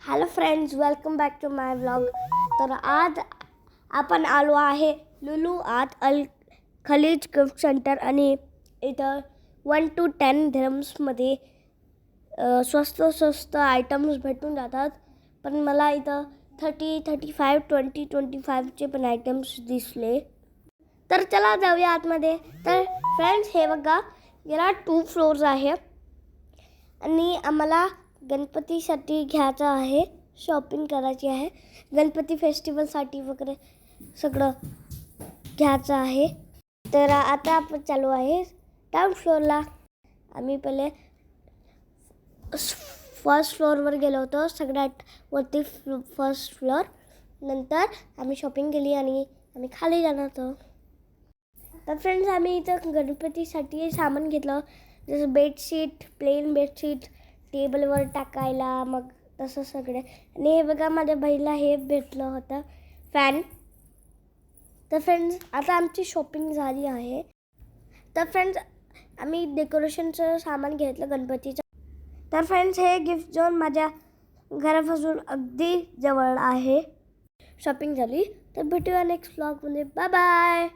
Hello friends, welcome back to my vlog. तर आज आपण आलो आहे Lulu art Al Khaleej gift centre आणि इथं 1 to 10 dirhamsमध्ये स्वस्त आयटम्स भेटून जातात. पण मला इथं 30, 35, 20, 25चे पण आयटम्स दिसले. तर चला जाऊया आतमध्ये. तर फ्रेंड्स, हे बघा, याला 2 फ्लोर्स आहे आणि आम्हाला गणपतीसाठी घ्यायचं आहे, शॉपिंग करायची आहे. गणपती फेस्टिवलसाठी वगैरे सगळं घ्यायचं आहे. तर आता आपण चालू आहे डाऊन फ्लोअरला. आम्ही पहिले फर्स्ट फ्लोअरवर गेलो होतो, सगळ्यात वरती फर्स्ट फ्लोअर. नंतर आम्ही शॉपिंग केली आणि आम्ही खाली जाणार होतो. तर फ्रेंड्स, आम्ही इथं गणपतीसाठी सामान घेतलं, जसं बेडशीट, प्लेन बेडशीट, टेबलवर टाकायला, मग तसं सगळे. आणि हे बघा, माझ्या बहिणीला हे भेटलं होतं, फॅन. तर फ्रेंड्स, आता आमची शॉपिंग झाली आहे. तर फ्रेंड्स, आम्ही डेकोरेशनचं सामान घेतलं गणपतीचं. तर फ्रेंड्स, हे गिफ्ट झोन माझ्या घरापासून अगदी जवळ आहे. शॉपिंग झाली तर भेटूया नेक्स्ट व्लॉगमध्ये. Bye bye.